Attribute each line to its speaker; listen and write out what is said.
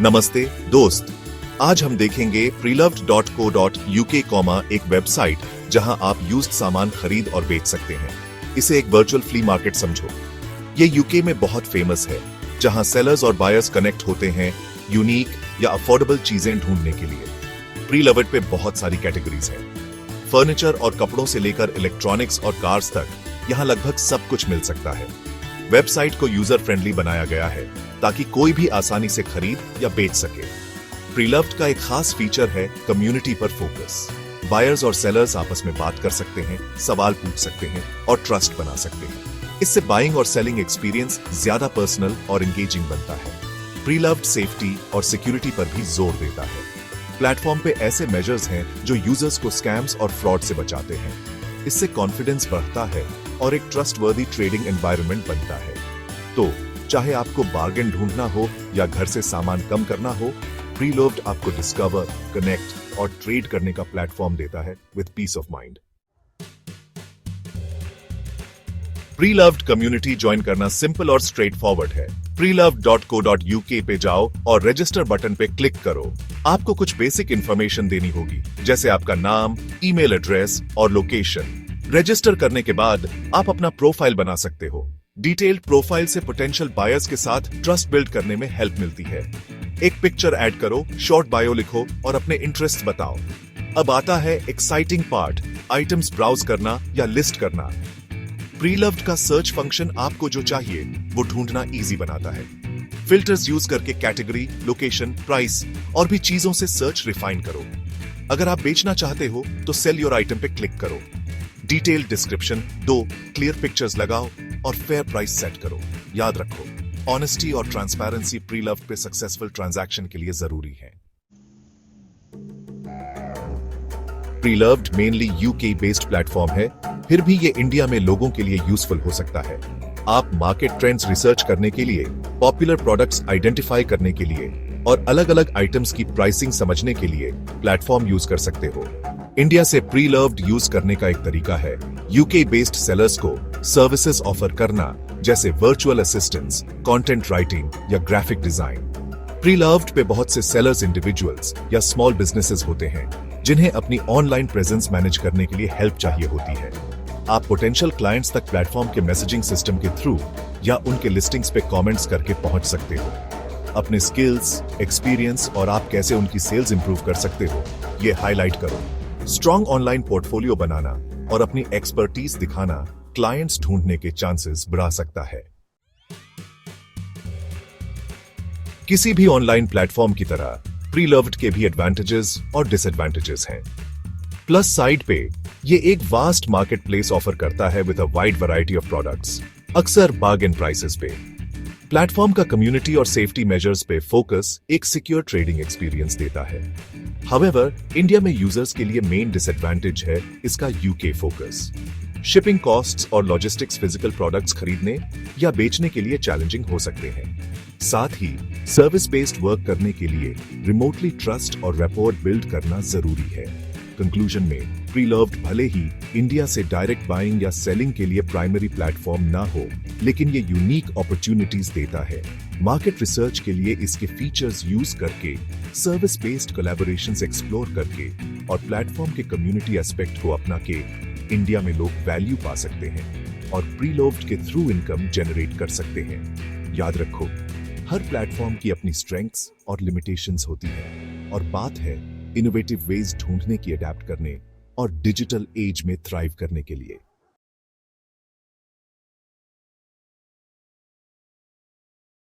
Speaker 1: नमस्ते दोस्त, आज हम देखेंगे preloved.co.uk एक वेबसाइट जहां आप यूज्ड सामान खरीद और बेच सकते हैं। इसे एक वर्चुअल फ्ली मार्केट समझो। ये यूके में बहुत फेमस है, जहां सेलर्स और बायर्स कनेक्ट होते हैं यूनिक या अफोर्डेबल चीजें ढूंढने के लिए। प्रीलव्ड पे बहुत सारी कैटेगरीज हैं। फर्नीचर और कपड़ों से लेकर इलेक्ट्रॉनिक्स और कार्स तक यहाँ लगभग सब कुछ मिल सकता है। वेबसाइट को यूजर फ्रेंडली बनाया गया है ताकि कोई भी आसानी से खरीद या बेच सके। प्रीलव्ड का एक खास फीचर है कम्युनिटी पर फोकस। बायर्स और सेलर्स आपस में बात कर सकते हैं, सवाल पूछ सकते हैं और ट्रस्ट बना सकते हैं। इससे बाइंग और सेलिंग एक्सपीरियंस ज्यादा पर्सनल और एंगेजिंग बनता है। प्रीलव्ड सेफ्टी और सिक्योरिटी पर भी जोर देता है। प्लेटफॉर्म पे ऐसे मेजर्स हैं जो यूजर्स को स्कैम्स और फ्रॉड से बचाते हैं। इससे कॉन्फिडेंस बढ़ता है और एक ट्रस्टवर्दी ट्रेडिंग एनवायरनमेंट बनता है। तो चाहे आपको बार्गेन ढूंढना हो या घर से सामान कम करना हो, प्रीलव्ड आपको डिस्कवर, कनेक्ट और ट्रेड करने का प्लेटफॉर्म देता है with peace of mind. Preloved community join करना सिंपल और स्ट्रेट फॉरवर्ड है। preloved.co.uk पे जाओ और रजिस्टर बटन पे क्लिक करो। आपको कुछ बेसिक इंफॉर्मेशन देनी होगी, जैसे आपका नाम, ईमेल एड्रेस और लोकेशन। रजिस्टर करने के बाद आप अपना प्रोफाइल बना सकते हो। डिटेल्ड प्रोफाइल से पोटेंशियल बायर्स के साथ ट्रस्ट बिल्ड करने में हेल्प मिलती है। एक पिक्चर ऐड करो, शॉर्ट बायो लिखो और अपने इंटरेस्ट बताओ। अब आता है एक्साइटिंग पार्ट, आइटम्स ब्राउज करना या लिस्ट करना। प्रीलव्ड का सर्च फंक्शन आपको जो चाहिए वो ढूंढना इजी बनाता है। फिल्टर्स यूज करके कैटेगरी, लोकेशन, प्राइस और भी चीजों से सर्च रिफाइन करो। अगर आप बेचना चाहते हो तो सेल योर आइटम पे क्लिक करो। डिटेल्ड डिस्क्रिप्शन दो, क्लियर पिक्चर्स लगाओ और फेयर प्राइस सेट करो। याद रखो, ऑनेस्टी और ट्रांसपेरेंसी प्रीलव्ड पे सक्सेसफुल ट्रांजैक्शन के लिए जरूरी है। प्रीलव्ड मेनली यूके बेस्ड प्लेटफॉर्म है, फिर भी ये इंडिया में लोगों के लिए यूजफुल हो सकता है। आप मार्केट ट्रेंड्स रिसर्च करने के लिए, पॉपुलर प्रोडक्ट्स आइडेंटिफाई करने के लिए और अलग अलग आइटम्स की प्राइसिंग समझने के लिए प्लेटफॉर्म यूज कर सकते हो। इंडिया से प्रीलव्ड यूज करने का एक तरीका है यूके बेस्ड सेलर्स को सर्विसेज ऑफर करना, जैसे वर्चुअल असिस्टेंस, कंटेंट राइटिंग या ग्राफिक डिजाइन। प्रीलव्ड पे बहुत से सेलर्स इंडिविजुअल्स या स्मॉल बिजनेसेस होते हैं जिन्हें अपनी ऑनलाइन प्रेजेंस मैनेज करने के लिए हेल्प चाहिए होती है। आप पोटेंशियल क्लाइंट्स तक प्लेटफॉर्म के मैसेजिंग सिस्टम के थ्रू या उनके लिस्टिंग्स पे कमेंट्स करके पहुंच सकते हो। अपने स्किल्स, एक्सपीरियंस और आप कैसे उनकी सेल्स इंप्रूव कर सकते हो, ये हाईलाइट करो। स्ट्रॉन्ग ऑनलाइन पोर्टफोलियो बनाना और अपनी एक्सपर्टीज दिखाना क्लाइंट्स ढूंढने के चांसेस बढ़ा सकता है। किसी भी ऑनलाइन प्लेटफॉर्म की तरह प्रीलव्ड के भी एडवांटेजेस और डिसएडवांटेजेस हैं। प्लस साइड पे ये एक वास्ट मार्केट प्लेस ऑफर करता है with a wide variety of products, अक्सर बार्गेन प्राइसेस पे। प्लेटफॉर्म का कम्युनिटी और सेफ्टी मेजर्स पे फोकस एक सिक्योर ट्रेडिंग एक्सपीरियंस देता है। हाउएवर, इंडिया में यूजर्स के लिए मेन डिसएडवांटेज है इसका यूके फोकस। शिपिंग कॉस्ट्स और लॉजिस्टिक्स फिजिकल प्रोडक्ट्स खरीदने या बेचने के लिए चैलेंजिंग हो सकते हैं। साथ ही सर्विस बेस्ड वर्क करने के लिए रिमोटली ट्रस्ट और रैपोर्ट बिल्ड करना जरूरी है। कंक्लूजन में, प्रीलव्ड भले ही इंडिया से डायरेक्ट बाइंग या सेलिंग के लिए प्राइमरी प्लेटफॉर्म ना हो, लेकिन ये यूनिक अपॉर्चुनिटीज देता है। मार्केट रिसर्च के लिए इसके फीचर्स यूज करके, सर्विस बेस्ड कोलैबोरेशंस एक्सप्लोर करके और प्लेटफॉर्म के कम्युनिटी एस्पेक्ट को अपना के इंडिया में लोग वैल्यू पा सकते हैं और प्रीलव्ड के थ्रू इनकम जनरेट कर सकते हैं। याद रखो, हर प्लेटफॉर्म की अपनी स्ट्रेंथ्स और लिमिटेशंस होती है और बात है इनोवेटिव वेज ढूंढने की, अडेप्ट करने और डिजिटल एज में थ्राइव करने के लिए।